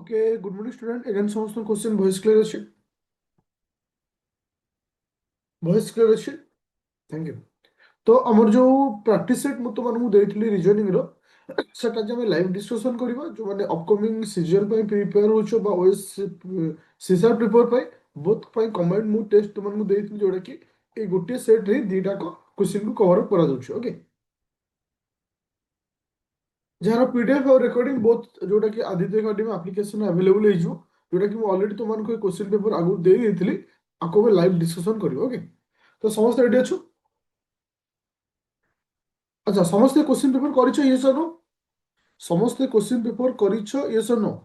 Okay good morning student again समस्त question voice clear अच्छे voice clear अच्छे thank you. तो आमर जो प्रैक्टिस सेट मु तुमको देइथिली रीजनिंग रो सेटा जे हम लाइव डिस्कशन करबा जो माने अपकमिंग सीजन पे प्रिपेयर होछो बा ओएस सीसा प्रिपेयर पे बोथ पे कमेंट मु टेस्ट तुमको देइथिली जोडा कि ए गोटे सेट रे दीटा को क्वेश्चन को कवर करा दोछ ओके जहाँ पीडीएफ और रिकॉर्डिंग बोथ जोटा कि आदित्य एकेडमी एप्लिकेशन अवेलेबल है जो जोटा कि ऑलरेडी तुमको क्वेश्चन पेपर आगु दे देइथिली आको लाइव डिस्कशन करियो ओके। तो समस्त रेडी अछु। अच्छा समस्त क्वेश्चन पेपर करिछो यस और नो समस्त क्वेश्चन पेपर करिछो यस और नो।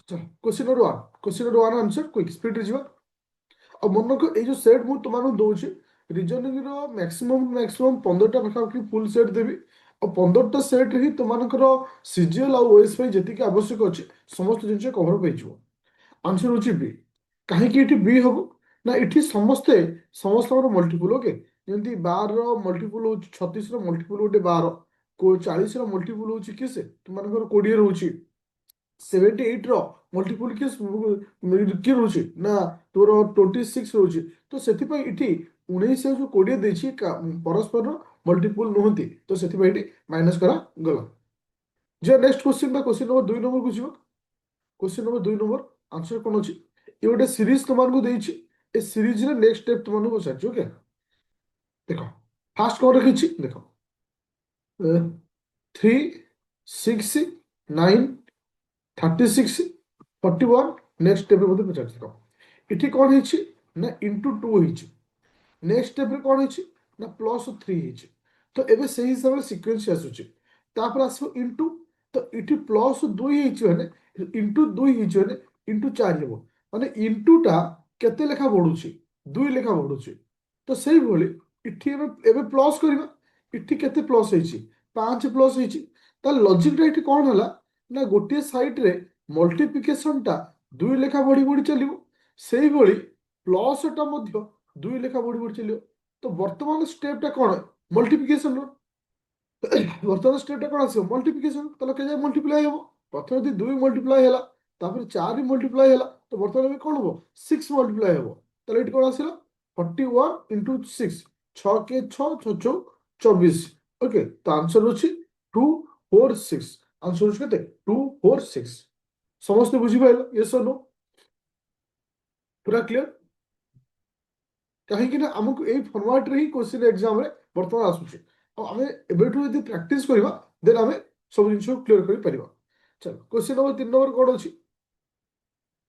चलो question number 1 answer quick speed रे जीवा। अब मन को ए जो सेट मु तुमको दउछि रीजनिंग रो मैक्सिमम 15टा पाखापाखि फुल सेट देबी और 15टा सेट ही तुमको सीजीएल और ओएस पे जेतिक आवश्यक अछि समस्त जिनिस कवर पेइजो। आंसर होची बी। कहीं एटी बी हम ना इटी समस्ते समस्त मल्टीपुल ओके जमी 12 मल्टीपुल हो 36 मल्टीपुल गोटे 12 को 40 मल्टीपुल हो किसे तुम 20 रोचे 78 मल्टीपुल किस किए रोचे ना तोर 26 रोचे। तो से इटी 19 जो 20 देछि परस्पर मल्टीपुल नुहति तो से माइनस करा गला। जे नेक्स्ट क्वेश्चन बा क्वेश्चन नंबर 2 नंबर को जीवा। क्वेश्चन नंबर 2 नंबर आंसर कौन अच्छी ये गोटे सीरीज तुमको देछि ए सीरीज रे नेक्स्ट स्टेप तुमको पचार ओके। देखो फास्ट कौन रखी देखो 3 6 9 36 41 नेक्स्ट स्टेप मते पचार देखो इठी कौन है ना इंटू 2 नेक्स्ट स्टेप रे कौन है ना +3 तो एबे से हिसाब से सीक्वेंस आसुची तापर आसो इंटू तो इठी +2 माने इंटू 2 माने इंटू 4 हेबो माने इंटू टा केते लेखा बढ़ुची 2 लेखा बढ़ुची। तो सेही भली इठी एबे प्लस करबा इठी केते प्लस हेची 5 प्लस हेची ता लॉजिक रे इठी कोन हला ना गोटे साइड रे मल्टीप्लिकेशन टा 2 लेखा बढ़ी बढ़ी चलिबो सेही भली प्लस टा मध्य 2 लेखा बढ़ी बढ़ी चलियो। तो वर्तमान स्टेप टा कोन मल्टीप्लिकेशन रो वर्तमान स्टेप टा कोन आसी मल्टीप्लिकेशन तले के जाय मल्टीप्लाई हेबो प्रथम यदि 2 मल्टीप्लाई हैला तापर 4 मल्टीप्लाई हैला तो वर्तमान में कोन हो 6 मल्टीप्लाई हेबो तले इठी कोन आसीला 41 इंटू 6 6 के 6 6 6 24 ओके। तो आंसर होची 246 आंसर होची केते 246 समस्त बुझी पाइल यस और नो पूरा क्लियर कहीं आमको यही फर्माट रे ही क्वेश्चन एग्जाम रे वर्तमान आसुचे आम एबेठू यदि प्रैक्टिस करबा देन आम सब जिन क्लियर कर परिबा। चलो क्वेश्चन नंबर 3 नंबर कौन अच्छी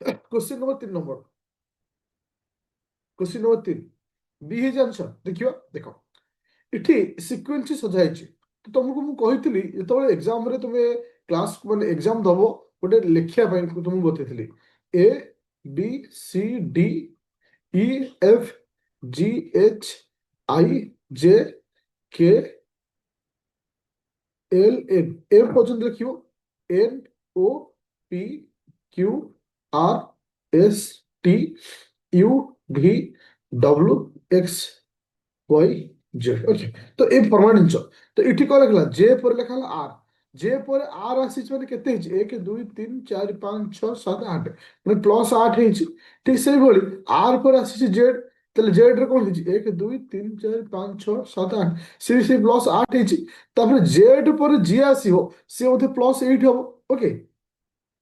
question number 3 number question number 3 B है आंसर देखियो देखो इठी सिक्वेन्स सजाई तो तुमको मु कहितली जेतबे एग्जाम रे तुमे क्लास माने एग्जाम दबो गोटे लेखिया पई तुमको बतेइतली A B C D E F G H I J K L N M पर्यंत रखियो N O P Q R S T U V W X Y Z okay. तो ये फर्माट जिनिस तो इठी कौन लिखला जे पर लिखा आर जे पर आर आसी माने केते हिच 1 2 3 4 5 6 7 8 माने +8 हिच ठीक से भली आर पर आसी जेड तले जेड रे कोन हिच 1 2 3 4 5 6 7 8 से +8 हिच तापर जेड पर जी आसीबो से ओथे +8 हबो ओके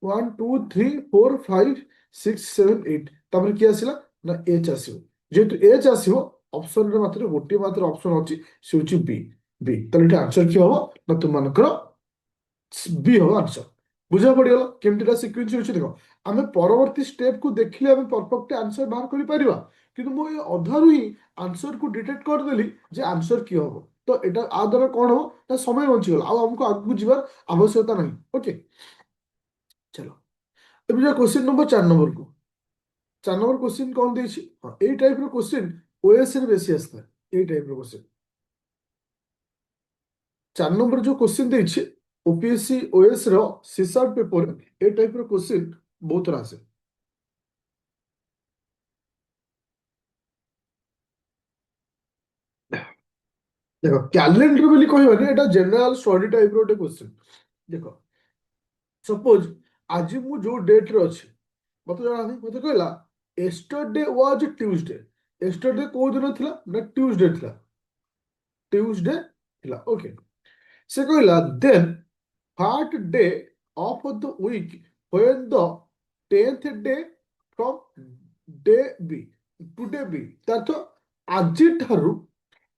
1 2 3 4 5 6 7 8 तापर की आसीला ना एच आसीबो जेतु एच आसीबो ऑप्शन रे मात्र ऑप्शन अछि से होछि बी बी तले एटा आंसर की हबो ना तुम मानकर बी हबो आंसर बुझा पड़िगला केमतिटा सिक्वेन्स होछि देखो आमे परवर्ती स्टेप को देखिले आमे परफेक्ट आंसर बाहर करि परिबा किंतु मो ये अधारु ही आंसर को डिटेक्ट कर देली जे आंसर की हबो। तो एटा आ द्वारा कोन हबो ना समय बंची गला आ हमको आगु जीवार आवश्यकता नहीं ओके। चलो अब जो क्वेश्चन नंबर 4 नंबर को 4 नंबर क्वेश्चन कौन देछि हां ए टाइप रो क्वेश्चन ओएस रे बेसी आस्ता ए टाइप रो क्वेश्चन ଚାରି ନମ୍ବର ଯୋଉ କୋଶ୍ଚିନ୍ ଦେଇଛି ଓପିଏସସି ଓଏସ୍ ର ସିସାଟ ପେପର ଏ ଟାଇପ ର କୋଶ୍ଚିନ୍ ବହୁତ ଥର ଆସେ। ଦେଖ କ୍ୟାଲେଣ୍ଡର ବୋଲି କହିବାନି, ଏଟା ଜେନେରାଲ ଷ୍ଟଡି ଟାଇପ ର ଗୋଟେ କୋଶ୍ଚିନ୍। ଦେଖ ସପୋଜ ଆଜି ମୁଁ ଯୋଉ ଡେଟ୍ ରେ ଅଛି, ମତେ ଜଣା ନାହିଁ, ମତେ କହିଲା ଏଷ୍ଟରଡେ ୱାଜ ଟ୍ୟୁଜଡେ। ଏଷ୍ଟରଡେ କୋଉ ଦିନ ଥିଲା ନା ଟ୍ୟୁଜଡେ ଥିଲା, ଟ୍ୟୁଜଡେ ଥିଲା। ଓକେ, ସେ କହିଲା ଦେନ୍ What day of the week when the 10th day from day B today B, ତାର ଆଜିଠାରୁ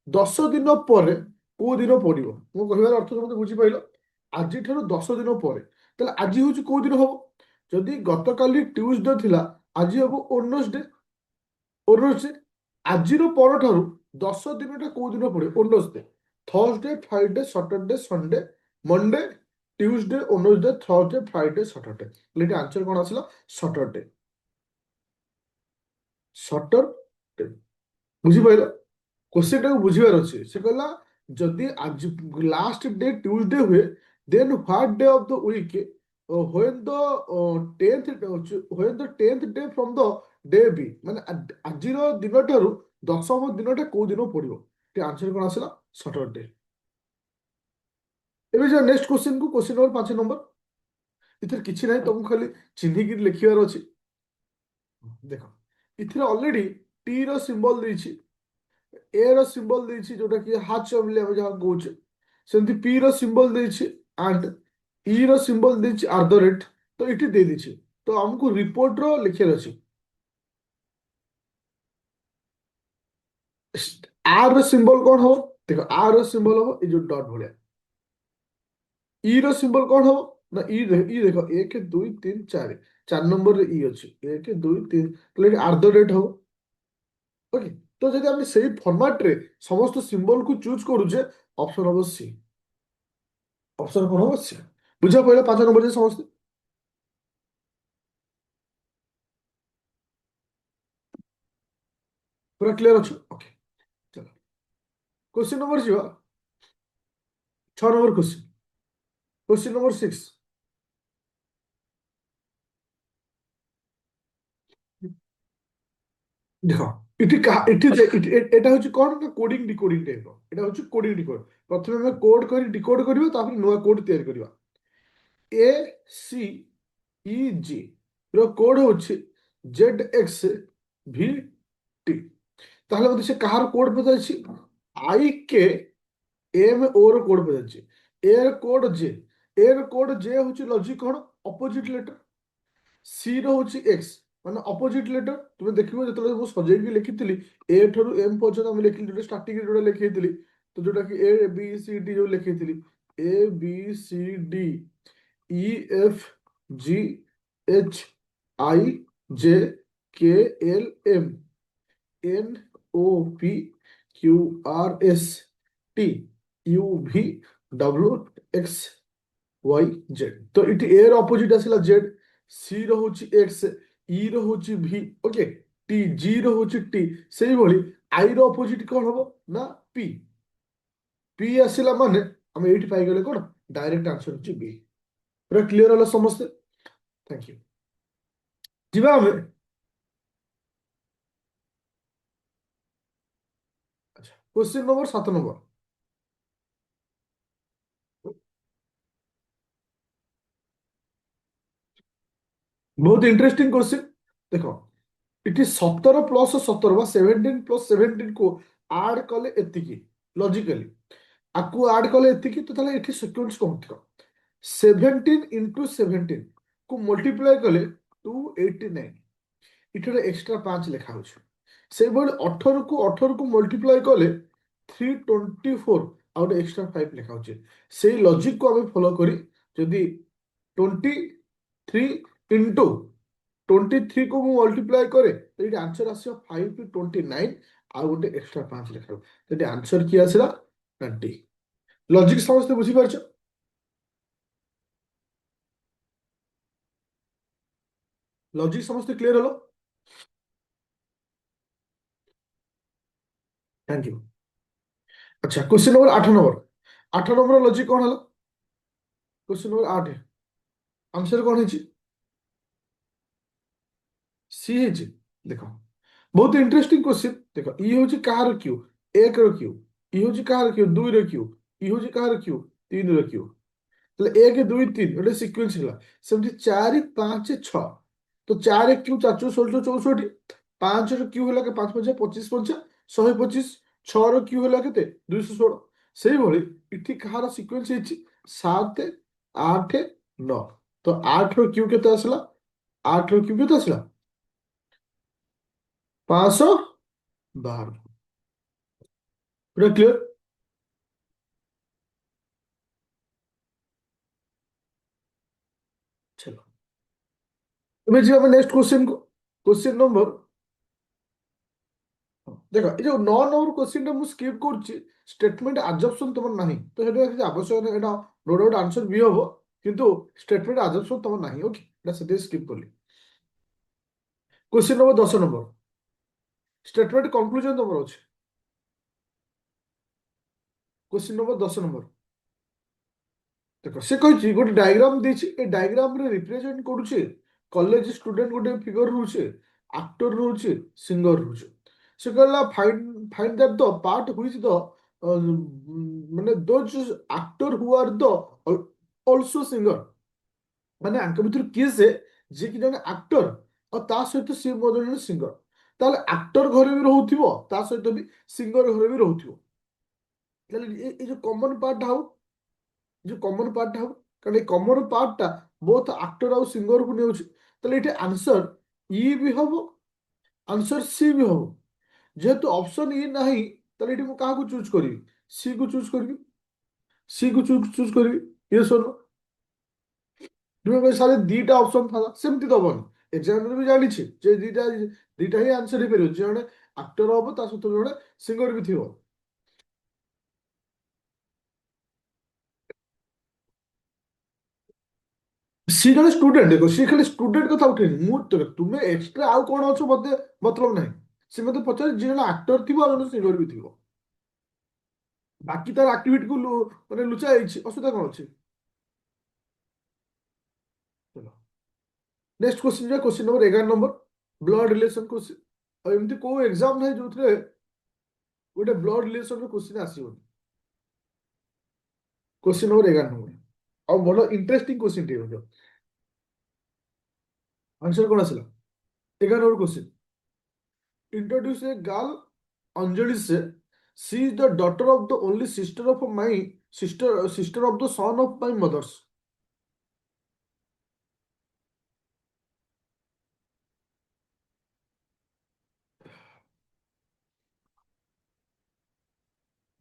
10 ଦିନ ପରେ କୋଉ ଦିନ ପଡିବ? ମୁଁ କହିବାର ଅର୍ଥ ତମେ ବୁଝିପାରିଲ? ଆଜିଠାରୁ 10 ଦିନ ପରେ, ତାହେଲେ ଆଜି ହଉଛି କୋଉ ଦିନ ହବ? ଯଦି ଗତକାଲି ଟ୍ୟୁଜଡେ ଥିଲା, ଆଜି ହବ ଓନସଡେ। ଓନସଡେ ଆଜିର ପରଠାରୁ 10 ଦିନଟା କୋଉ ଦିନ ପଡିବ? Wednesday, Thursday, Friday, Saturday, Sunday, Monday, Tuesday, Wednesday, Thursday, Friday, Saturday. ଏଠି ଆନ୍ସର କଣ ଆସିଲା? ସଟରଡେ। ସଟରଡେ, ବୁଝିପାରିଲ? କୋଶ୍ଚିନ୍ ଟାକୁ ବୁଝିବାର ଅଛି। ସେ କହିଲା ଯଦି ଆଜି ଲାଷ୍ଟ ଡେ ଟ୍ୟୁଜଡେ ହୁଏ, then what day of the week when the 10th when the 10th day from the day B, ମାନେ ଆଜିର ଦିନଠାରୁ 10ମ ଦିନଟା କୋଉ ଦିନ ପଡିବ? ଟିକେ ଆନ୍ସର କଣ ଆସିଲା? ସଟରଡେ। ଏବେ ଯା ନେକ୍ସଟ କ୍ୱେଶ୍ଚିନ୍ କୁ, କ୍ୱେଶ୍ଚିନ୍ ନମ୍ବର 5 ନମ୍ବର। ଏଥିରେ କିଛି ନାହିଁ, ତମକୁ ଖାଲି ଚିହ୍ନିକି ଲେଖିବାର ଅଛି। ଦେଖ ଏଥିରେ ଅଲରେଡି ଟି ର ସିମ୍ବଲ ଦେଇଛି, ଏ ର ସିମ୍ବଲ ଦେଇଛି ଯୋଉଟା କି ହାଚ ବୋଲି ଆମେ ଯାହା କହୁଛେ, ସେମିତି ପି ର ସିମ୍ବଲ ଦେଇଛି ଆଣ୍ଡ ଇ ର ସିମ୍ବଲ ଦେଇଛି ଆଟ୍ ଦ ରେଟ୍। ତ ଏଠି ଦେଇ ଦେଇଛି, ତ ଆମକୁ ରିପୋର୍ଟ ର ଲେଖିବାର ଅଛି। ଆର ର ସିମ୍ବଲ କଣ ହବ? ଦେଖ ଆର ର ସିମ୍ବଲ ହବ ଏଇ ଯୋଉ ଡଟ୍ ଭଳିଆ। ଇ ର ସିମ୍ବଲ କଣ ହବ ନା ଇ ଦେଖ 1 2 3 4, 4 ନମ୍ବରରେ ଇ ଅଛି, 1 2 3, ତାହେଲେ ଏଠି ଆଟ୍ ଦ ରେଟ୍ ହବ। ଓକେ, ତ ଯଦି ଆମେ ସେଇ ଫର୍ମାଟ ରେ ସମସ୍ତ ସିମ୍ବଲ କୁ ଚୁଜ କରୁଛେ, ଅପସନ ହବ ସି। ଅପସନ କଣ ହବ? ସି। ବୁଝା ପଡିଲା 5 ନମ୍ବର ସମସ୍ତେ? ପୁରା କ୍ଲିୟର ଅଛି? ଓକେ, ଚलो क्वेश्चन नंबर ଯିବା। 6 ନମ୍ବର କ୍वेଶ୍ଚନ, କ୍वेଶ୍ଚନ ନମ୍ବର 6। ଦେଖ ଏଟା ହଉଛି କଣ ନା କୋଡିଂ ଡିକୋଡିଂ ଟାଇପ ର। ଏଟା ହଉଛି କୋଡିଂ ଡିକୋଡ। ପ୍ରଥମେ ଆମେ କୋଡ କରି ଡିକୋଡ କରିବା, ତାପରେ ନୂଆ କୋଡ ତିଆରି କରିବା। ଏ ସି ଇ ଜି ର କୋଡ ହଉଛି ଜେଡ ଏକ୍ସ ଭି ଟି। ତାହେଲେ ମତେ ସେ କାହାର କୋଡ ପଚାରିଛି? ଆଇ କେ ଏମ ଓ ର କୋଡ ପଚାରିଛି। ଏ ର କୋଡ ଜେ, ଏ ର କୋଡ ଜେ ହଉଛି ଲଜିକ କଣ? Opposite letter. ସି ର ହଉଛି ଏକ୍ସ, ମାନେ ଅପୋଜିଟ ଲେଟର। ତୁମେ ଦେଖିବ ଯେତେବେଳେ ମୁଁ ସଜେଇକି ଲେଖିଥିଲି ଏ ଠାରୁ ଏମ ପର୍ଯ୍ୟନ୍ତ ଆମେ ଲେଖିଲି, ଯୋଉଟା ଷ୍ଟାର୍ଟିଂ ଯୋଉଟା ଲେଖେଇଥିଲି, ତ ଯୋଉଟା କି ଏ ବି ସି ଡି ଯୋଉ ଲେଖେଇଥିଲି, A B C D E F G H I J K L M N O P Q R S T U V W X Y Z. तो इट ए ର opposite ଆସିଲା Z, C ର ହଉଛି X, ଇ ର ହଉଛି ଭି, okay, T G ର ହଉଛି ଟି। ସେଇଭଳି ଆଇ ର ଅପୋଜିଟ କଣ ହବ ନା ପି। ପି ଆସିଲା ମାନେ ଆମେ ଏଇଠି ପାଇଗଲେ କଣ? ଡାଇରେକ୍ଟ ଆନ୍ସର ହଉଛି ବି। ପୁରା କ୍ଲିୟର ହେଲା ସମସ୍ତେ? Thank you. ଯିବା ଆମେ। ଆଚ୍ଛା, क्वेश्चन नंबर 7 नंबर। ବହୁତ ଇଣ୍ଟରେଷ୍ଟିଂ କ୍वेश्चन। ଦେଖ ଏଠି 17+17 ବା 17+17 କୁ ଆଡ କଲେ ଏତିକି, ଲଜିକାଲି ଆକୁ ଆଡ କଲେ ଏତିକି, ତ ତାହେଲେ ଏଠି ସିକ୍ୱେନ୍ସ କଣ ଥିବ? 17 × 17 କୁ ମଲ୍ଟିପ୍ଲାଏ କଲେ 289, ଏଠି ଗୋଟେ ଏକ୍ସଟ୍ରା 5 ଲେଖା ହଉଛି। ସେଇଭଳି 18 କୁ ମଲ୍ଟିପ୍ଲାଏ କଲେ 324, ଆଉ ଗୋଟେ ଏକ୍ସଟ୍ରା 5 ଲେଖା ହଉଛି। ସେଇ ଲଜିକକୁ ଆମେ ଫଲୋ କରି ଯଦି 23 କୁ ମୁଁ ମଲ୍ଟିପ୍ଲାଏ କରେ, ତ ଏଠି ଆନ୍ସର ଆସିବ 529, ଆଉ ଗୋଟେ ଏକ୍ସଟ୍ରା 5 ଲେଖା ହବ। ଏଠି ଆନ୍ସର କିଏ ଆସିଲା ନା ଡି। ଲଜିକ ସମସ୍ତେ ବୁଝିପାରୁଛ? ଲଜିକ ସମସ୍ତେ କ୍ଲିୟର ହলো? Thank you. अच्छा, क्वेश्चन नंबर 8 नंबर। आठ नंबर लॉजिक कौन है? क्वेश्चन नंबर 8 आंसर कौन है? सी है जी। देखो बहुत इंटरेस्टिंग क्वेश्चन। देखो इ हूँ कହାର क्यू, एक रो क्यू, इ हूँ कହାର क्यू, दुई रो क्यू, इ हूँ कହାର क्यू, तीन रो क्यू। তাহলে 1 2 3 এটা সিকোয়েন্স ହେଲା। ସେମିତି 4 5 6। তো 4 କ୍ୟୁ 4 ଚଉ 16 64, 5 ର କ୍ୟୁ ହେଲା 5 5 25 5 125, 6 ର କ୍ୟୁ ହେଲା କେତେ 216। ସେଇଭଳି ଏଠି କାହାର ସିକ୍ୱେନ୍ସ ହେଇଛି 7 8 9। ତ 8 ର କ୍ୟୁ କେତେ ଆସିଲା? 8 ର କ୍ୟୁ କେତେ ଆସିଲା? 512। ପୁରା କ୍ଲିୟର? चलो ଏବେ ଯିବା ଆମେ ନେକ୍ସଟ क्वेश्चन को। क्वेश्चन नंबर ଦେଖ ଏ ଯୋଉ 9 ନମ୍ବର क्वेश्चन ଟା ମୁଁ ସ୍କିପ୍ କରୁଛି। ଷ୍ଟେଟମେଣ୍ଟ ଆଜମ୍ପସନ ତମର ନାହିଁ ତ ସେଟା କିଛି ଆବଶ୍ୟକ ନାହିଁ। ଏଟା ନୋ ଡାଉଟ ଆନ୍ସର ବି ହବ କିନ୍ତୁ ଷ୍ଟେଟମେଣ୍ଟ ଆଜମ୍ପସନ ତମର ନାହିଁ। ଓକେ ଏଟା ସେଥିପାଇଁ ସ୍କିପ୍ କଲି। Question number 10 number statement conclusion ତମର ଅଛି। क्वेश्चन नंबर 10 नंबर ଦେଖ ସେ କହିଛି ଗୋଟେ ଡାଇଗ୍ରାମ ଦେଇଛି। ଏ ଡାଇଗ୍ରାମ ରେ ରିପ୍ରେଜେଣ୍ଟ କରୁଛି କଲେଜ ଷ୍ଟୁଡେଣ୍ଟ ଗୋଟେ ଫିଗର ରହୁଛି, ଆକ୍ଟର ରହୁଛି, ସିଙ୍ଗର ରହୁଛି। ସେ କହିଲା find find that the part which the ମାନେ those actor who are the also singer. ମାନେ ଆଙ୍କ ଭିତରୁ କିଏ ସେ ଯିଏକି ଜଣେ ଆକ୍ଟର ଆଉ ତା ସହିତ ସିଏ ମଧ୍ୟ ଜଣେ ସିଙ୍ଗର। ତାହେଲେ ଆକ୍ଟର ଘରେ ବି ରହୁଥିବ ତା ସହିତ ବି ସିଙ୍ଗର ଘରେ ବି ରହୁଥିବ। ତାହେଲେ ଏ ଯୋଉ କମନ ପାର୍ଟ ହବ, ଯୋଉ କମନ ପାର୍ଟ ହବ, କାରଣ এই କମନ ପାର୍ଟଟା ବୋଥ ଆକ୍ଟର ଆଉ ସିଙ୍ଗରକୁ ନେଉଛି। ତାହେଲେ ଏଠି ଆନ୍ସର ଇ ବି ହବ, ଆନ୍ସର ସି ବି ହବ। ଯେହେତୁ ଅପସନ ଇ ନାହିଁ ତାହେଲେ ଏଠି ମୁଁ କାହାକୁ ଚୁଜ୍ କରିବି? ସି କୁ ଚୁଜ୍ କରିବି। ସି କୁ ଚୁଜ୍ କରିବି। ଇଏ ଶୁଣ ସାରେ ଦିଟା ଅପସନ ଥାନ୍ତା ସେମିତି ଦବନି। ଏକ୍ସାମ୍ପଲ ବି ଜାଣିଛି ଯେ ଦିଟା ଦିଟା ହିଁ ଆନ୍ସର ହେଇପାରିବ। ଜଣେ ଆକ୍ଟର ହବ ତା ସହିତ ଜଣେ ସିଙ୍ଗର ବି ଥିବ। ସି ଜଣେ ଷ୍ଟୁଡେଣ୍ଟ। ଦେଖ ସି ଖାଲି ଷ୍ଟୁଡେଣ୍ଟ କଥା ଉଠେଇନି। ମୁଁ ତୁମେ ଏକ୍ସଟ୍ରା ଆଉ କଣ ଅଛ ମତେ ମତଲବ ନାହିଁ। ସେ ମତେ ପଚାରେ ଯିଏ ଜଣେ ଆକ୍ଟର ଥିବ ଆଉ ଜଣେ ସିଙ୍ଗର ବି ଥିବ। ବାକି ତାର ଆକ୍ଟିଭିଟିକୁ ମାନେ ଲୁଚା ହେଇଛି, ଅସୁବିଧା କଣ ଅଛି? ନେକ୍ସଟ क्वेश्चन ଯିବା। Question number 11 number blood relation question. ଆଉ ଏମିତି କୋଉ ଏକ୍ସାମ ନାହିଁ ଯୋଉଥିରେ ଗୋଟେ ବ୍ଲଡ ରିଲେସନ ର क्वेश्चन ଆସିବନି। क्वेश्चन नंबर 11 नंबर ଆଉ ବଡ ଇଣ୍ଟରେଷ୍ଟିଂ क्वेश्चन ଟିକେ ମଧ୍ୟ। आंसर कौन आसिला? 11 number question introduce a girl Anjali say she is the daughter of the only sister of my sister of the son of my mother's.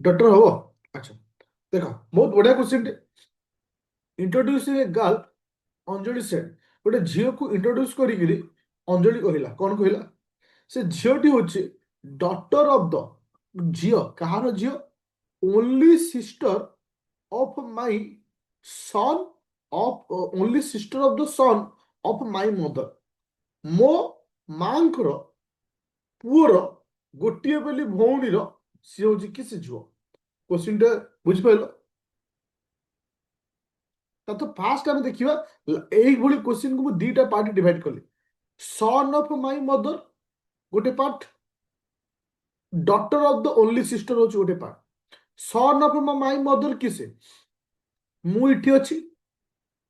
Daughter हो। अच्छा देखो बहुत बढ़िया क्वेश्चन टे। इंट्रोड्यूस ए गर्ल अंजलि से गोटे झील को इंट्रोड्यूस करी अंजलि कहला कौन कहला? से झीलटी हूँ डॉटर ऑफ द झील कहार झील only sister of my son of only sister of the son of my mother. ମୋ ମାଙ୍କର ପୁଅର ଗୋଟିଏ ବୋଲି ଭଉଣୀର ସିଏ ହଉଛି କି ସେ ଝିଅ। କୋଶ୍ଚିନ୍ଟା ବୁଝିପାରିଲ? ତା ତ ଫାଷ୍ଟ ଆମେ ଦେଖିବା এইଭଳି କୋଶ୍ଚିନ୍କୁ ମୁଁ ଦିଟା ପାର୍ଟ ଡିଭାଇଡ କଲି। ସନ୍ ଅଫ୍ ମାଇ ମଦର ଗୋଟେ part, daughter of the only sister ହଉଛି ଗୋଟେ ପାର୍ଟ। ସନ୍ ଅଫ ମାଇ ମଦର କିଏ? ମୁଁ ଏଠି ଅଛି,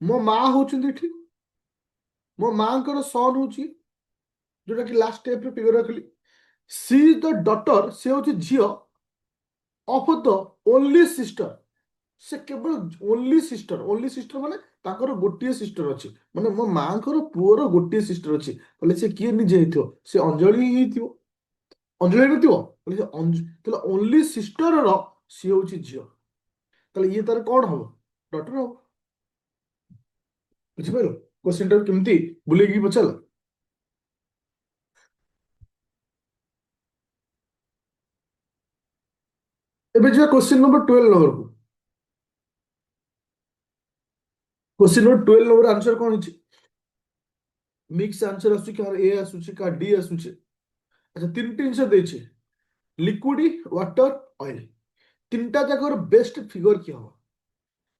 ମୋ ମା ହଉଛନ୍ତି ଏଠି, ମୋ ମାଙ୍କର ସନ୍ ହଉଛି ଯୋଉଟା କି ଲାଷ୍ଟ ଷ୍ଟେପରେ ଫିଗର ରଖିଲି। ସି ଦ ଡଟର ସେ ହଉଛି ଝିଅ ଅଫ ଦ ଓନଲି ସିଷ୍ଟର। ସେ କେବଳ ଓନଲି ସିଷ୍ଟର ମାନେ ତାଙ୍କର ଗୋଟିଏ ସିଷ୍ଟର ଅଛି। ମାନେ ମୋ ମାଙ୍କର ପୁଅର ଗୋଟିଏ ସିଷ୍ଟର ଅଛି। କହିଲେ ସେ କିଏ ନିଜେ ହେଇଥିବ? ସେ ଅଞ୍ଜଳି ହିଁ ହେଇଥିବ। ଅଞ୍ଜଳି ହେଇନଥିବ? କହିଲେ ସେ ତାହେଲେ ଓନଲି ସିଷ୍ଟରର ସିଏ ହଉଛି ଝିଅ। ତାହେଲେ ଇଏ ତାର କଣ ହବ? ଡଟର ହବ। ବୁଝିପାରିଲ କୋଶ୍ଚିନ୍ ଟାକୁ କେମିତି ବୁଲେଇକି ପଚାରିଲ? ଏବେ ଯିବା क्वेश्चन नंबर 12 नंबरକୁ। क्वेश्चन नंबर 12 नंबर आंसर कौन ହେଇଛି? मिक्स आंसर आସୁଛି କାହାର ए ଆସୁଛି କାହାର डी ଆସୁଛି। ଆଚ୍ଛା ତିନିଟି ଜିନିଷ ଦେଇଛି, लिक्विड वाटर ऑयल। তিনটা জায়গার বেস্ট ফিগর কি হব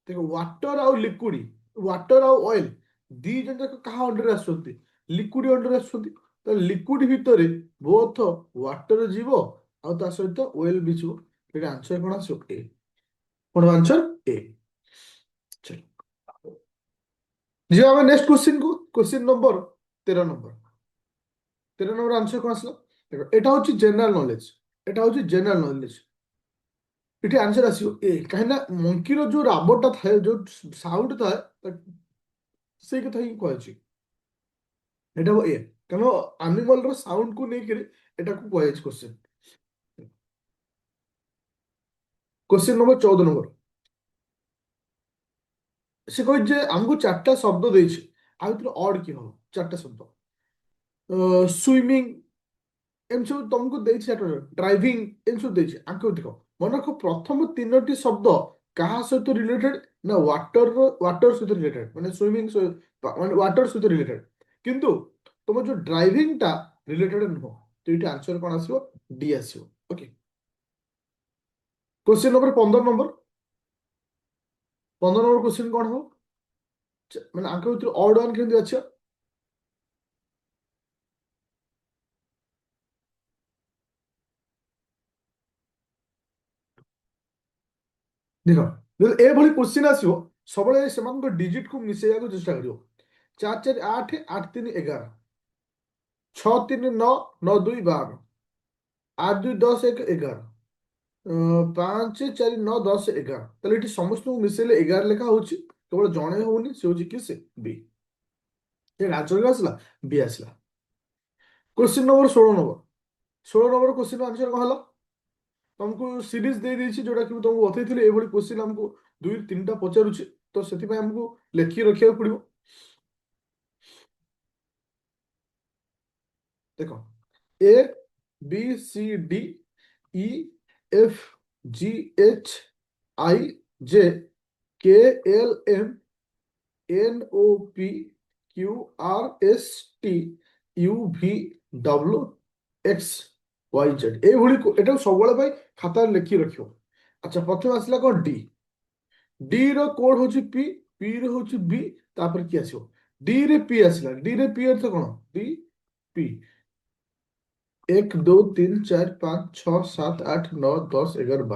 দেখো ওয়াଟর ଆଉ লিকুইড ওয়াଟର ଆଉ ଅଏଲ ଦି ଜଣ ଯାକ କାହା ଅଣ୍ଡରରେ ଆସୁଛନ୍ତି ଲିକୁଇଡ ଅଣ୍ଡରରେ ଆସୁଛନ୍ତି ତ ଲିକୁଇଡ ଭିତରେ ବୋଥ ୱାଟର ଯିବ ଆଉ ତା ସହିତ ଅଏଲ ବି ଯିବ ଏଇଟା ଆନ୍ସର କଣ ଆସିବ ଏ କଣ ଆନ୍ସର ଏ ଚलो ଯିବା ଆମେ ନେକ୍ସଟ କ୍ୱେଶ୍ଚିନ୍ କୁ question number 13 number 13 number answer କଣ ଆସିଲା ଦେଖ ଏଟା ହଉଛି ଜେନେରାଲ ନଲେଜ ଏଟା ହଉଛି ଜେନେରାଲ ନଲେଜ ଏଠି ଆନ୍ସର ଆସିବ ଏ କାହିଁକି ନା ମଙ୍କିର ଯୋଉ ରାବଟା ଥାଏ ଯୋଉ ସାଉଣ୍ଡ ଥାଏ ସେଇ କଥା ହିଁ କୁହାଯାଇଛି এটা এ কেন আনিমালର ସାଉଣ୍ଡକୁ ନେଇକିରି ଏଟାକୁ କୁହାଯାଇଛି କ୍ୱେଶ୍ଚିନ୍ କ୍ୱେଶ୍ଚିନ୍ ନମ୍ବର 14 ନମ୍ବର ସେ କହିଛି ଯେ ଆମକୁ ଚାରିଟା ଶବ୍ଦ ଦେଇଛି ଆଉ ଭିତରେ ଅଡ୍ କି ହବ ଚାରିଟା ଶବ୍ଦ ସୁଇମିଂ ଏମିତି ସବୁ ତମକୁ ଦେଇଛି ଚାରିଟା ଡ୍ରାଇଭିଂ ଏମିତି ସବୁ ଦେଇଛି ଆଙ୍କ ଦେଖ ମନେ ରଖ ପ୍ରଥମ ତିନୋଟି ଶବ୍ଦ କାହା ସହିତ ରିଲେଟେଡ୍ ନା ୱାଟର ସହିତ ରିଲେଟେଡ୍ ମାନେ ସୁଇମିଂ ମାନେ ୱାଟର ସହିତ ରିଲେଟେଡ୍ କିନ୍ତୁ ତମ ଯୋଉ ଡ୍ରାଇଭିଂଟା ରିଲେଟେଡ୍ ନୁହଁ ତ ଏଇଠି ଆନ୍ସର କଣ ଆସିବ ଡି ଆସିବ okay question number 15 number 15 number question कौन हो ମାନେ ଆଙ୍କ ଭିତରୁ ଅଡ୍ ୱାନ୍ କେମିତି ଅଛି ଦେଖ ଯଦି ଏଭଳି କ୍ୱେଶ୍ଚିନ୍ ଆସିବ ସବୁବେଳେ ସେମାନଙ୍କ ଡିଜିଟକୁ ମିଶେଇବାକୁ ଚେଷ୍ଟା କରିବ 4 4 8 8 3 11 6 3 9 9 2 12 8 2 10 1 11 5 4 9 10 11 ତାହେଲେ ଏଠି ସମସ୍ତଙ୍କୁ ମିଶେଇଲେ 11 ଲେଖା ହଉଛି କେବଳ ଜଣେ ହଉନି ସେ ହଉଛି କି ସେ ବି ଏ ଆନ୍ସର ଆସିଲା ବି ଆସିଲା question number 16 number 16 number question answer कौन है तुमको सीरीज दे देछि जोटा कि तुमको बतैथिले एभली क्वेश्चन हमको दुई तीनटा पचारुछि तो सेति पय हमको लेखि रखिया पड़िबो देखो A B C D E F G H I J K L M N O P Q R S T U V W X Y Z एभली एटा सबले पय खातार लेखि रखियो अच्छा प्रथम आसला कोन डी डी रो कोड होची पी पी रो होची बी तापर की आसीबो डी रे पी आसला डी रे पी अर्थ कोन डी पी 1 2 3 4 5 6 7 8 9 10 11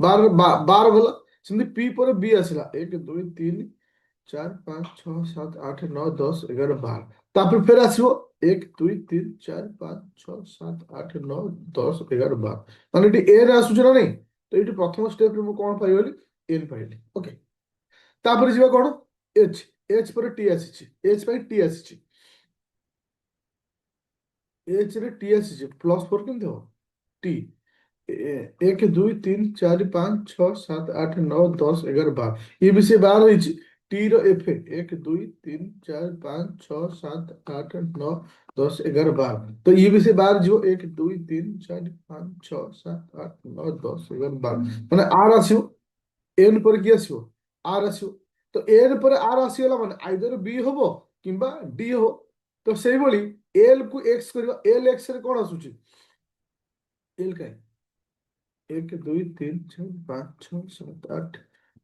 12 12 गला सिंधी पी पर बी आसला 1 2 3 4 5 6 7 8 9 10 11 12 तापर फिर आसीबो 1 2 3 4 5 6 7 8 9 10 11 12 माने एटी ए रे आसुछ ना नहीं तो एटी प्रथम स्टेप रे मु कोन पाइबली एन पाइली ओके तापर जीवा कोन एच एच पर टी आसीची एच पर टी आसीची एच रे टी आसीची प्लस 4 केमते हो टी 1 2 3 4 5 6 7 8 9 10 11 12 ये भी से 12 रही टी रो एफ 1 2 3 4 5 6 7 8 9 10 11 12 तो ये भी से 12 जो 1 2 3 4 5 6 7 8 9 10 11 12 माने आर आसीओ एन पर की आसीओ आर आसीओ तो एन पर आर आसीगला माने आइदर बी होबो किंबा डी हो तो सेही भली एल को एक्स करबा एल एक्स रे कोन आसुची एल काय 1 2 3 4 5 6 7 8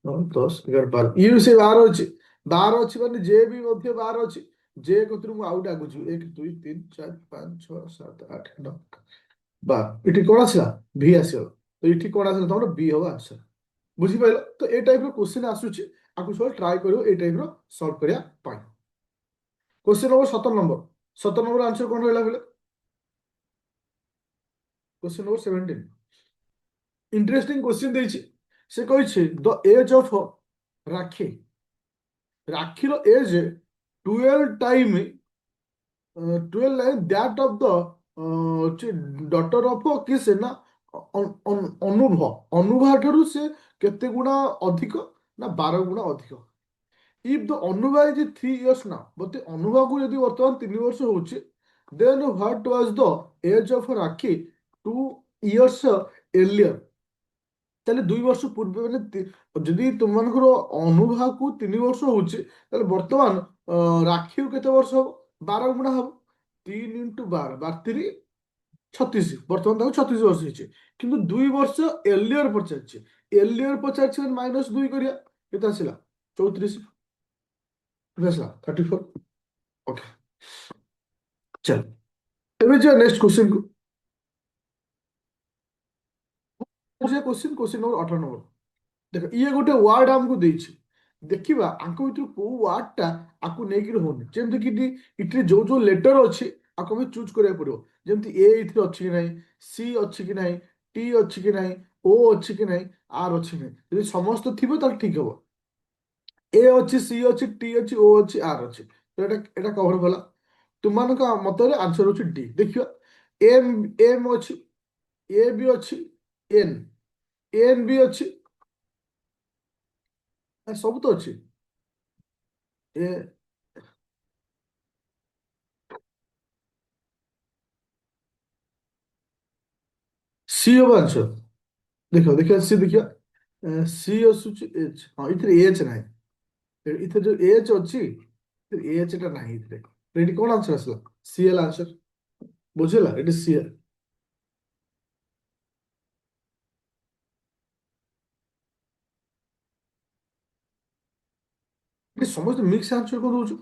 9 10 11 12 ये से 12 अछि 12 अछि माने जे भी मध्ये 12 अछि जे कतरु मु आउट आगु 1 2 3 4 5 6 7 8 9 12 इठी कोन आसिला भी आसियो तो इठी कोन आसिला तमरो बी हो आंसर बुझी पाइलो तो ए टाइप रो क्वेश्चन आसुची आकु सब ट्राई करियो ए टाइप रो सॉल्व करिया पाई question number 17 number 17 number answer कोन रहला बेले क्वेश्चन नंबर 17 इंटरेस्टिंग क्वेश्चन देछि से कहिछि the age of Rakhi Rakhi रो age 12 time 12 line that of the daughter of किस ना अनुभव अनुभव ठारू से केते गुणा अधिक ना 12 गुणा अधिक if the Anubhav is 3 years ना बट अनुभव को यदि वर्तमान 3 वर्ष होछि then what was the age of Rakhi 2 years earlier তাহলে 2 वर्ष पूर्व মানে যদি তোমানଙ୍କର ଅନୁଭାକୁ 3 ବର୍ଷ ହଉଛି ତାহଲେ ବର୍ତ୍ତମାନ ରାକ୍ଷୀକୁ କେତେ ବର୍ଷ ହବ 12 ଗୁଣା ହବ 3 × 12 12 3 36 ବର୍ତ୍ତମାନ ତାକୁ 36 ବର୍ଷ ହେଇଛି କିନ୍ତୁ 2 ବର୍ଷ ଏର୍ଲିୟର ପଚାରିଛି। ଏର୍ଲିୟର ପଚାରିଛି ମାନେ -2 କରିବା କେତେ ଆସିଲା 34 କେତେ ଆସିଲା 34। ଓକେ ଚାଲ ଏବେ ଯିବା ନେକ୍ସଟ କ୍वेଶ୍चन କୁ। क्वेश्चन क्वेश्चन नंबर 18 देख ये गोटे वार्ड आमको देछि देखिबा आंको भितर को वार्ड टा आकु नेकी होनी जेमति कि इटरे जो जो लेटर अछि आको हमें चूज करिया पड़ो जेमति ए इथरे अछि कि नाही सी अछि कि नाही टी अछि कि नाही ओ अछि कि नाही आर अछि कि नाही यदि समस्त थिबो त ठीक हबो ए अछि सी अछि टी अछि ओ अछि आर अछि तो एटा कवर भला तुमान का मतरे आंसर अछि डी देखियो एम एम अछि ए भी अछि एन एन भी अछि सब तो अछि ए सी हब आंसर देखो देखिए सी देखिए सी आसुची एच हाँ इथरे एच नाही इथे जो एच अछि एच टा नाही इथरे रेडी कोन आंसर असला सी एल आंसर बुझिला इट इज सी एल ये समस्त मिक्स आंसर को दोछु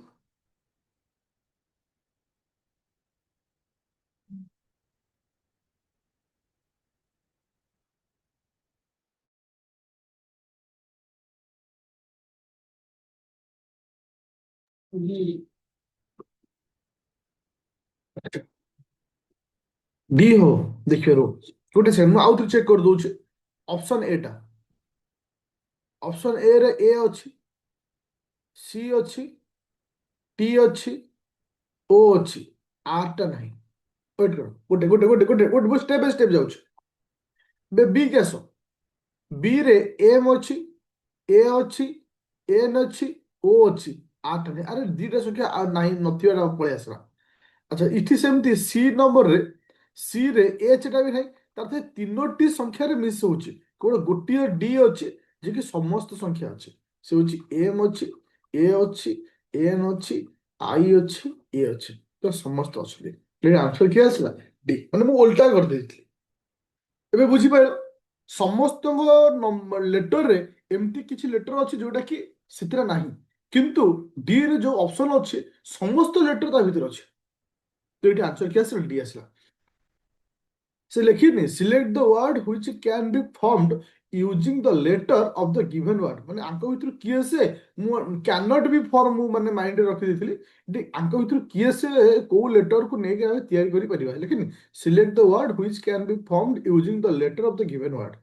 डी हो देखियो रो गोटे सेकंड मु आउट चेक कर दोछु ऑप्शन ए टा ऑप्शन ए रे ए अछि सी अछि टी अछि ओ अछि आर टा नाही वेट करो गोटे स्टेप बाय स्टेप जाउछु बे बी केसो बी रे एम अछि ए ଅଛି ଏନ୍ ଅଛି ଓ ଅଛି ଆଠ ନାହିଁ ଆରେ ଦିଟା ସଂଖ୍ୟା ଆଉ ନାହିଁ ନଥିବାଟା ପଳେଇ ଆସିଲା ଆଚ୍ଛା ଏଠି ସେମିତି ସି ନମ୍ବରରେ ସି ରେ ଏଚ୍ ଟା ବି ନାହିଁ ତାର ସେ ତିନୋଟି ସଂଖ୍ୟାରେ ମିସ୍ ହଉଛି କେବଳ ଗୋଟିଏ ଡି ଅଛି ଯେ କି ସମସ୍ତ ସଂଖ୍ୟା ଅଛି ସେ ହଉଛି ଏମ୍ ଅଛି ଏ ଅଛି ଏନ୍ ଅଛି ଆଇ ଅଛି ଏ ଅଛି ତ ସମସ୍ତ ଅଛନ୍ତି ଆନ୍ସର କିଏ ଆସିଲା ଡି ମାନେ ମୁଁ ଓଲଟା କରିଦେଇଥିଲି ଏବେ ବୁଝିପାରିଲ ସମସ୍ତଙ୍କ ଲେଟରରେ ଏମିତି କିଛି ଲେଟର ଅଛି ଯୋଉଟା କି ସେଥିରେ ନାହିଁ କିନ୍ତୁ ଡି ରେ ଯୋଉ ଅପସନ ଅଛି ସମସ୍ତ ଲେଟର ତା ଭିତରେ ଅଛି ତ ଏଠି ଆନ୍ସର କିଏ ଆସିଲା ଡି ଆସିଲା ସେ ଲେଖିନି select the word which can be formed using the letter of the given word ମାନେ ଆଙ୍କ ଭିତରୁ କିଏ ସେ ମୁଁ କ୍ୟାନ୍ ନଟ୍ ବି ଫର୍ମ ମୁଁ ମାନେ ମାଇଣ୍ଡରେ ରଖିଦେଇଥିଲି ଆଙ୍କ ଭିତରୁ କିଏ ସେ କୋଉ ଲେଟରକୁ ନେଇକି ଆମେ ତିଆରି କରିପାରିବା ଲେଖିନି select the word which can be formed using the letter of the given word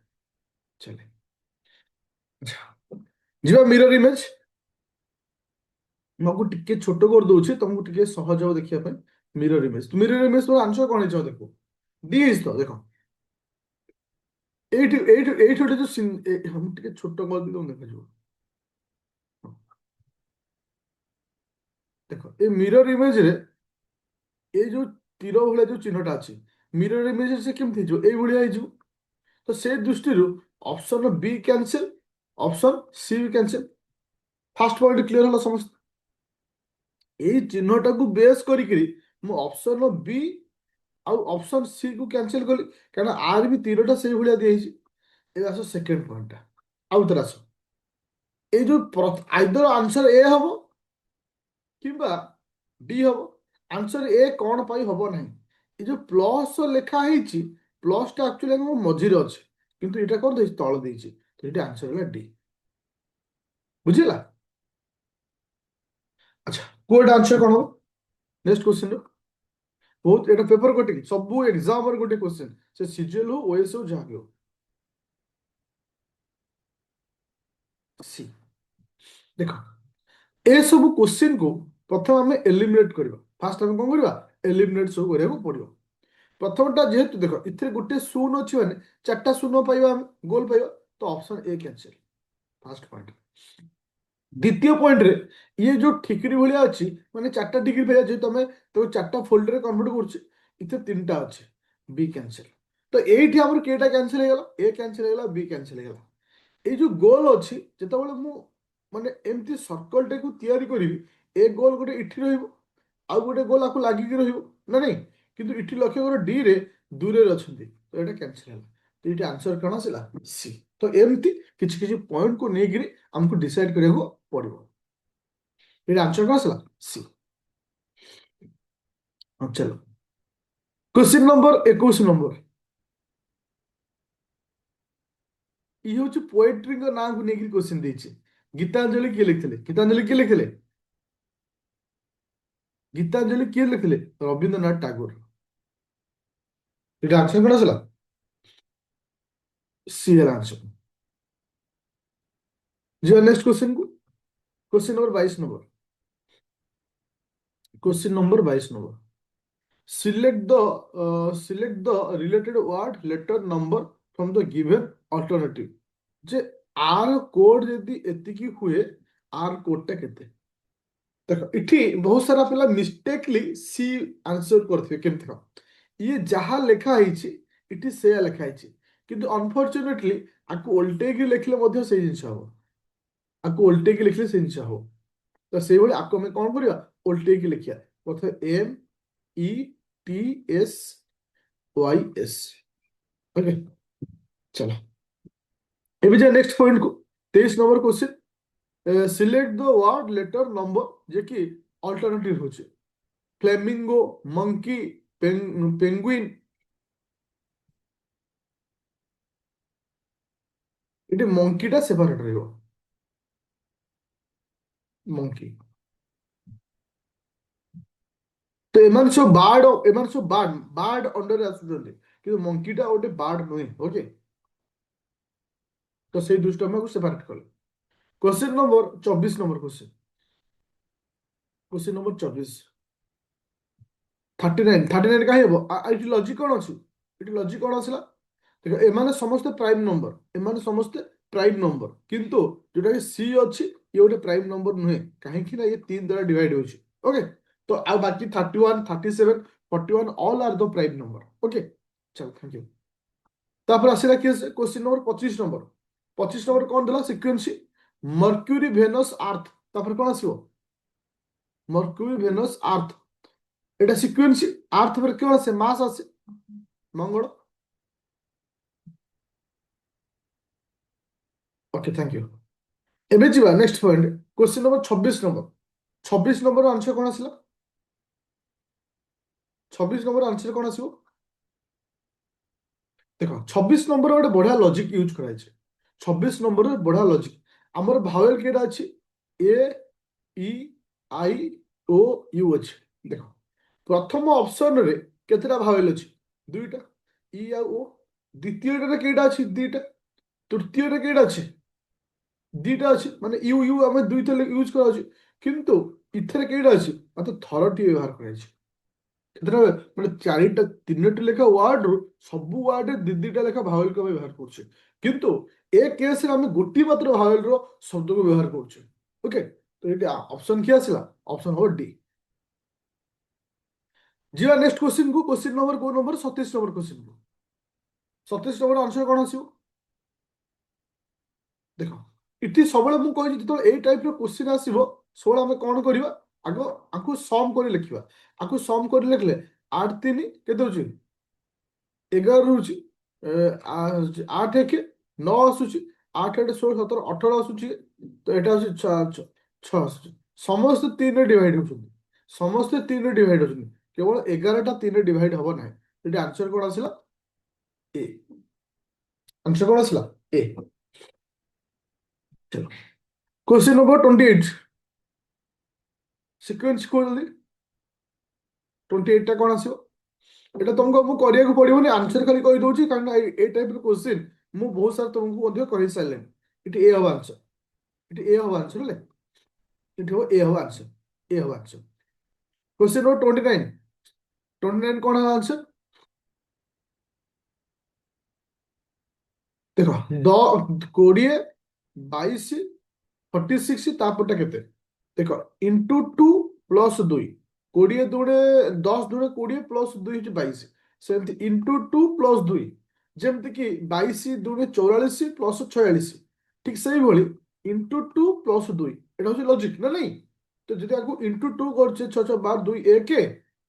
चले ଯିବା ମିରର ଇମେଜ ମୁଁ ଟିକେ ଛୋଟ କରିଦଉଛି ତମକୁ ଟିକେ ସହଜ ହବ ଦେଖିବା ପାଇଁ ମିରର ଇମେଜ ତୋ ଆନ୍ସର କଣ ହେଇଛ ଦେଖୁ ଡି ଇଜ ତ ଦେଖ ଏଇଠି ଗୋଟେ ଯୋଉ ମୁଁ ଟିକେ ଛୋଟ କରିଦେଲି ତମକୁ ଦେଖାଯିବ ଦେଖ ଏ ମିରର ଇମେଜରେ ଏଇ ଯୋଉ ତୀର ଭଳିଆ ଯୋଉ ଚିହ୍ନଟା ଅଛି ମିରର ଇମେଜରେ ସେ କେମିତି ହେଇଯିବ ଏଇଭଳିଆ ହେଇଯିବ ତ ସେ ଦୃଷ୍ଟିରୁ option B cancel option C B cancel first point clear ହେଲା ସମସ୍ତେ ଏଇ ଚିହ୍ନଟାକୁ ବେସ୍ କରିକିରି ମୁଁ ଅପସନ ବି ଆଉ ଅପସନ ସି କୁ କ୍ୟାନସେଲ କଲି କାରଣ ଆର ବି ତୀରଟା ସେଇଭଳିଆ ଦିଆହେଇଛି ଏବେ ଆସ ସେକେଣ୍ଡ ପଏଣ୍ଟଟା ଆଉ ଥରେ ଆସ ଏଇ ଯୋଉ ଆଇଦର ଆନ୍ସର ଏ ହବ କିମ୍ବା ଡି ହବ ଆନ୍ସର ଏ କଣ ପାଇଁ ହବ ନାହିଁ ଏ ଯୋଉ ପ୍ଲସ୍ ଲେଖା ହେଇଛି ପ୍ଲସ୍ ଟା ଆକ୍ଚୁଆଲି ଆମ ମଝିରେ ଅଛି କିନ୍ତୁ ଏଇଟା କଣ ଦେଇଛି ତଳ ଦେଇଛି ତ ଏଇଟା ଆନ୍ସର ହେଲା ଡି ବୁଝିଲା ଆଚ୍ଛା କୋଉଟା ଆନ୍ସର କଣ ହବ ନେକ୍ସଟ କ୍ୱେଶ୍ଚନ ବହୁତ ଏଇଟା ପେପର କଟିଂ ସବୁ ଏକ୍ସାମର ଗୋଟେ କ୍ୱେଶ୍ଚନ ସେ ସିଜିଏଲ ହଉ ଓଏସ୍ ହଉ ଯାହା ବି ହଉ ସି ଦେଖ ଏସବୁ କ୍ୱେଶ୍ଚିନ୍କୁ ପ୍ରଥମେ ଆମେ ଏଲିମିନେଟ୍ କରିବା ଫାଷ୍ଟ ଆମେ କଣ କରିବା ଏଲିମିନେଟ୍ ସବୁ କରିବାକୁ ପଡ଼ିବ ପ୍ରଥମଟା ଯେହେତୁ ଦେଖ ଏଥିରେ ଗୋଟେ ଶୂନ ଅଛି ମାନେ ଚାରିଟା ଶୂନ ପାଇବା ଆମେ ଗୋଲ ପାଇବା ତ ଅପସନ ଏ କ୍ୟାନସେଲ ଫାଷ୍ଟ ପଏଣ୍ଟ ଦ୍ୱିତୀୟ ପଏଣ୍ଟରେ ଇଏ ଯୋଉ ଠିକିରି ଭଳିଆ ଅଛି ମାନେ ଚାରିଟା ଠିକିରି ଭଳିଆ ଯେହେତୁ ଆମେ ତାକୁ ଚାରିଟା ଫୋଲ୍ଡରରେ କନଭର୍ଟ କରୁଛେ ଏଥିରେ ତିନିଟା ଅଛି ବି କ୍ୟାନସେଲ ତ ଏଇଠି ଆମର କେଟା କ୍ୟାନସେଲ ହେଇଗଲା ଏ କ୍ୟାନସେଲ ହେଇଗଲା ବି କ୍ୟାନସେଲ ହେଇଗଲା ଏଇ ଯୋଉ ଗୋଲ ଅଛି ଯେତେବେଳେ ମୁଁ ମାନେ ଏମିତି ସର୍କଲଟାକୁ ତିଆରି କରିବି ଏ ଗୋଲ ଗୋଟେ ଏଠି ରହିବ ଆଉ ଗୋଟେ ଗୋଲ ଆକୁ ଲାଗିକି ରହିବ ନା ନାଇଁ କିନ୍ତୁ ଏଠି ଲକ୍ଷ୍ୟ କର ଡି ରେ ଦୂରରେ ଅଛନ୍ତି ତ ଏଇଟା କ୍ୟାନସଲ ହେଲା ତ ଏଇଠି ଆନ୍ସର କ'ଣ ଆସିଲା ସି ତ ଏମିତି କିଛି କିଛି ପଏଣ୍ଟକୁ ନେଇକିରି ଆମକୁ ଡିସାଇଡ କରିବାକୁ ପଡିବ ଏଇଠି ଆନ୍ସର କ'ଣ ଆସିଲା ସି ଚାଲ क्वेश्चन नंबर 21 नंबर ये हूँ पोएट्री ना को लेकिन क्वेश्चन देछि गीतांजलि किए लिखिले गीतांजलि किए लिखिले गीतांजलि किए लिखिले रविंद्रनाथ टैगोर এটা आंसर कौन आसला सी है आंसर जी नेक्स्ट क्वेश्चन को question number 22 number question number 22 number select the related word letter number from the given alternative J R code यदि एतिकी हुए आर कोड टा केते देखो इठी बहुत सारा पिला मिस्टेकली सी आंसर करथिबे केमति का ये जहा लेखा हिची इठी से लेखा हिची किंतु अनफॉर्चूनेटली आकु उल्टे की लिखले मध्ये से जिंस हो आकु उल्टे की लिखले से जिंस हो तो सेही भली आकु हम कोन करिया उल्टे की लिखिया प्रथमे M E T S Y S okay चलो एबे जे नेक्स्ट पॉइंट को 23 number question select the word letter number जे कि अल्टरनेटिव होचे फ्लेमिंगो मंकी पेंगुइन इटे मंकी टा सेपरेट रहइबो मंकी तो एमान सब बार्ड बार्ड अंडर आसुचंदी कि मंकी टा ओटे बार्ड नुहे ओके तो सेही दुष्ट हम सेपरेट कर question number 24 number question number 24 39 କାହିଁ ହେବ ଏଠି ଲଜିକ କ'ଣ ଅଛି ଏଠି ଲଜିକ କ'ଣ ଆସିଲା ଦେଖ ଏମାନେ ସମସ୍ତେ ପ୍ରାଇମ ନମ୍ବର ଏମାନେ ସମସ୍ତେ ପ୍ରାଇମ ନମ୍ବର କିନ୍ତୁ ଯୋଉଟା କି ସି ଅଛି ଇଏ ଗୋଟେ ପ୍ରାଇମ ନମ୍ବର ନୁହେଁ କାହିଁକି ନା ଇଏ 3 ଦ୍ୱାରା ଡିଭାଇଡ ହେଉଛି ଓକେ ତ ଆଉ ବାକି 31 37 41 all are the prime number okay ଚାଲ ଥ୍ୟାଙ୍କ ୟୁ ତାପରେ ଆସିଲା କି କ୍वेश्चन नंबर 25 नंबर 25 नंबर କ'ଣ ଦେଲା ସିକ୍ୱେନ୍ସି ମର୍କ୍ୟୁରୀ ଭେନସ୍ ଆର୍ଥ ତାପରେ କ'ଣ ଆସିବ ମର୍କ୍ୟୁରୀ ଭେନସ୍ ଆର୍ଥ এটা সিকুয়েন্সি আর্থ पर কেউ আছে মাস আছে মঙ্গল ওকে থ্যাংক ইউ এবে ଯିବା next point question number 26 number 26 number answer কোন আসিলা 26 नंबर आंसर কোন আসিব দেখো 26 नंबर ଗୋଟେ বঢ়িয়া লজিক ইউজ କରାଯାଇଛି 26 नंबर ରେ ବଢିଆ ଲଜିକ ଆମର ଭାୱେଲ କେଟା ଅଛି ଏ ଇ ଆଇ ଓ ୟୁ ଅଛି ଦେଖ प्रथम ऑप्शन रे केतेटा भावेल अछि दुईटा ई आ ओ द्वितीय रे केटा अछि दुईटा तृतीय रे केटा अछि दुईटा अछि माने यू यू हम दुईटा यूज करा अछि किंतु इथरे केटा अछि मात्र थरटी व्यवहार करा अछि केतेटा माने चारिटा तीनटा लेखा वर्ड रो सब वर्ड रे दीदीटा लेखा भावेल को व्यवहार करछे किंतु ए केस रे हम गोटी मात्र भावेल रो शब्द को व्यवहार करछे ओके तो एटा ऑप्शन क्या आसिला ऑप्शन हो डी जी नेक्स्ट क्वेश्चन को क्वेश्चन नंबर को नंबर 27 नंबर क्वेश्चन को 27 नंबर आंसर कौन आसियो देखो इति सबले मु कहि जतो ए टाइप रो क्वेश्चन आसीबो सोला हम कोन करबा आगो आकु सम करि लिखिबा आकु सम करि लिखले 8 3 केते होची 11 होची 8 1 9 आसुची 8 8 16 17 18 आसुची तो एटा होची 6 6 आसुची समस्त 3 रे डिवाइड होछन समस्त 3 रे डिवाइड होछन केवल 11टा 3 रे डिवाइड हबो नाही एटी आंसर कोन आसिला ए आंसर कोन आसिला ए चलो क्वेश्चन नंबर 28 सीक्वेंस को जल्दी 28 टा कोन आसियो एटा तुमको मु करिया को पड़िबोनी आंसर खाली कहि दोची कारण ए टाइप रो क्वेश्चन मु बहुत सारा तुमको मध्ये कहि साइलेन इटी ए हबो आंसर इटी ए हबो आंसर ले इटी हो ए हबो आंसर ए हबो आंसर क्वेश्चन नंबर 29 29 कोन आंसर देखो 20 22 46 तापटा केते देखो इंटू 2 प्लस 2 20 दुणे 10 दुणे 20 प्लस 2 होची 22 सेमति इंटू 2 प्लस 2 जेमति कि 22 दुणे 44 प्लस 46 ठीक सही भली इंटू 2 प्लस 2 एटा होची लॉजिक ना नहीं तो जदि आकु इंटू 2 करछे 6 6 12 2 1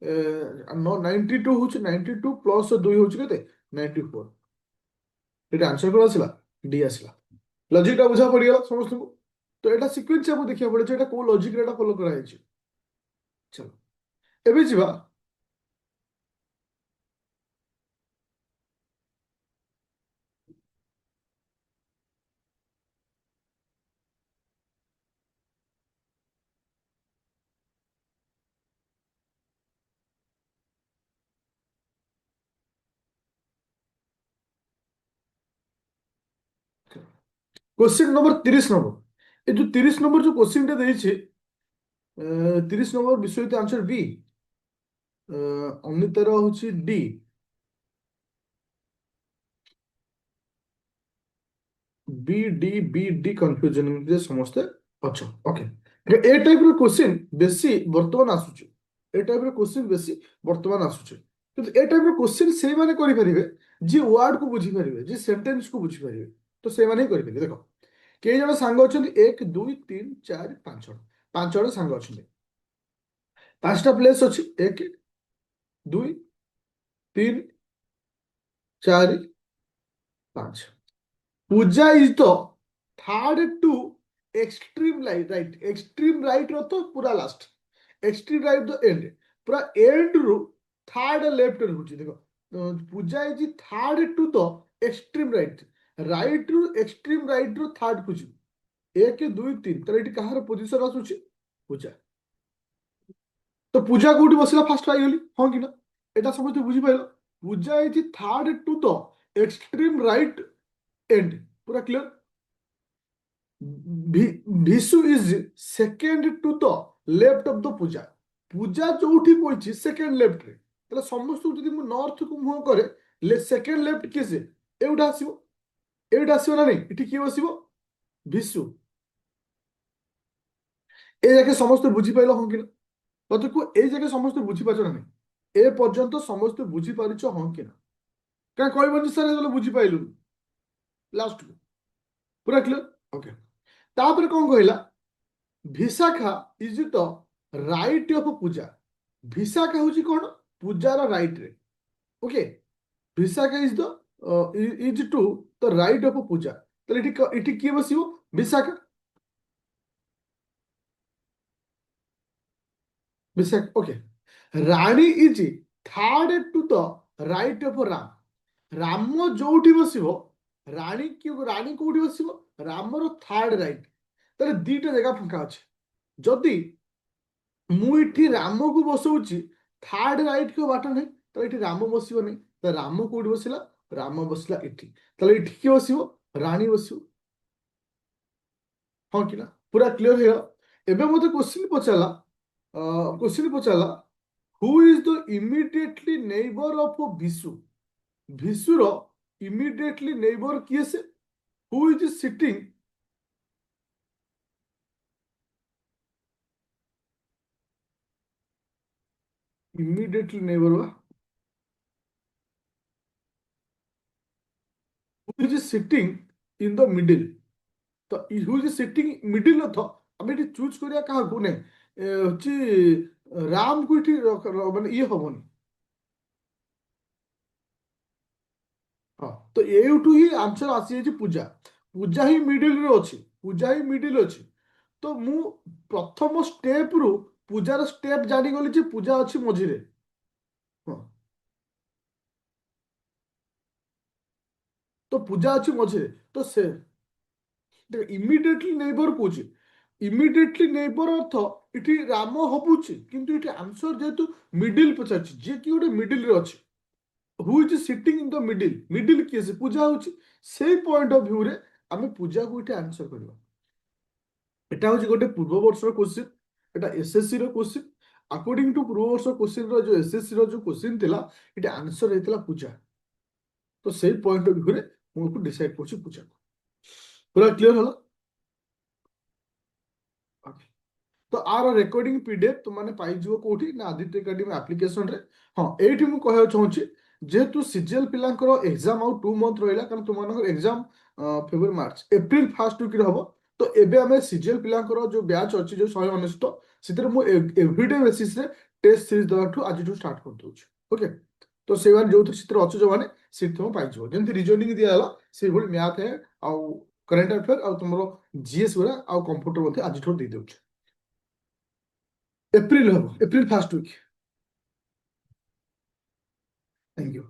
92 হচ্ছে 92 ପ୍ଲସ୍ 2 ହଉଛି କେତେ 94 ଏଇଟା ଆନ୍ସର କଣ ଆସିଲା ଡି ଆସିଲା ଲଜିକଟା ବୁଝା ପଡିଗଲା ସମସ୍ତଙ୍କୁ ତ ଏଇଟା ସିକ୍ୱେନ୍ସ ଆମକୁ ଦେଖିବାକୁ ପଡିଛି ଏଇଟା କୋଉ ଲଜିକରେ ଏଇଟା ଫଲୋ କରାଯାଇଛି ଚଲ ଏବେ ଯିବା क्वेश्चन नंबर 30 नंबर ये जो 30 नंबर जो क्वेश्चन टा ଦେଇଛି 30 नंबर ବିଷୟ ଆନ୍ସର ବି ଅନିତାର ହଉଛି D B D B D confusion में समस्ते अच्छा ओके ए टाइप रो क्वेश्चन बेसी वर्तमान आसुची ए टाइप रो क्वेश्चन बेसी वर्तमान आसुची কিন্তু ए टाइप रो क्वेश्चन सेई माने करि परिबे जे वर्ड को बुझी परिबे जे सेंटेंस को बुझी परिबे तो से माने ही करि परिबे देखो के जण सांग अछंती 1 2 3 4 5 जण पांच जण सांग अछंती पांचटा प्लेस अछि 1 2 3 4 5 Puja is the third to extreme right extreme right row तो पूरा last extreme right the end पूरा एंड रो थर्ड लेफ्ट रहउची देखो Puja is third to the extreme right right row extreme right row third पूजी 1 2 3 तर eighty कहार position आसुची पूजा तो पूजा कोठी बसिला फास्ट पाइगली हां कि ना एटा समझते बुझी पाइलो Puja is third to the extreme right end पूरा clear Vishu is second to the left of the Puja Puja जोठी पहुंची सेकेंड लेफ्ट रे तले समस्त जदि मु नॉर्थ को मुह करे ले सेकेंड लेफ्ट के से एउडा आसीबो ना नहीं इठी की बसिबो विशु ए जाके समस्त बुझी पाइलो हं कि ना तते को ए जाके समस्त बुझी पाचो ना नहीं ए पर्यंत समस्त बुझी पारिचो हं कि ना का कहबो सर ए बुझी पाइलु लास्ट को पूरा क्लियर ओके तापर कौन कहला Vishakha is the right of Puja Vishakha हूँ कौन पूजार राइट रे okay Vishakha is to the right of Puja तो इटी किए बसिबो Vishakha Vishakha okay Rani is third to the right of Ram Ram जोठी बसिबो रानी कोठी बसिबो रामर थर्ड राइट ताले दीटा जगह फांका अछि जदि मु इठी राम को बसौची थर्ड राइट को बाट नहीं तो इठी राम बसिबो नहीं तो राम कोठी बसिला राम बसिला इठी ताले इठी की बसिबो रानी बसिबो हां कि ना पूरा क्लियर है एबे मते क्वेश्चन पचाला who is the immediately neighbour of Vishu विशुर इमीडिएटली नेबर किए से who is sitting immediately neighbour who is sitting in the middle तो हु इज सिटिंग मिडिल तो आम ये चूज करिया कहा को नहीं हচ্ছে राम को इठी माने ये हबनी हाँ तो एठू ही आंसर आसी जाइए पूजा पूजा ही मिडिल रे अछि पूजा ही मिडिल अछि तो मु प्रथम स्टेप रु पूजार स्टेप जानी गली जे पूजा अछि मझिरे हाँ तो पूजा अछि मझिरे तो से इमिडिएटली नेबर पूछे इमिडिएटली नेबर अर्थ इठी राम हबुची किंतु इठी आंसर जेतु मिडिल पचाछि जे कि गोटे मिडिल रे अछि who is sitting in the middle middle किए से पूजा होची से पॉइंट ऑफ व्यू रे आमे पूजा को इठी आंसर करबा এটা হচ্ছে গোটে পূর্ব বর্ষর কোশ্চিন এটা এসএসসি র কোশ্চিন अकॉर्डिंग टू पूर्व वर्ष क्वेश्चन रो जो एसएससी रो जो क्वेश्चन थिला इटा आंसर हेतला पूजा तो सेही पॉइंट ऑफ व्यू रे मोर डिसाइड करछि पूजा को पूरा क्लियर होला ओके तो आर रेकॉर्डिंग पीडीएफ तुम माने पाई जिवो कोठी ना आदित्य एकेडमी एप्लीकेशन रे हां एठी मु कहय चाहूछि जेहेतु सीजीएल पिलांकर एग्जाम आउ 2 मंथ रहिला कारण तुम मानकर exam February March April first week रे हबो तो एबे हमें सीजीएल पिलांकर जो बैच अछि जो 199 सितर मु एवरीडे बेसिस रे टेस्ट सीरीज दबाठू आज स्टार्ट कर दउछ ओके तो से माने जो चित्र अच्छे जो माने सीट तुम पाई जो जेमति रीजनिंग दिया हला से भली मैथ है आ करंट अफेयर आ तुमरो जीएस वाला आ कंप्यूटर मते आज दे दउछ एप्रिल हो April first week thank you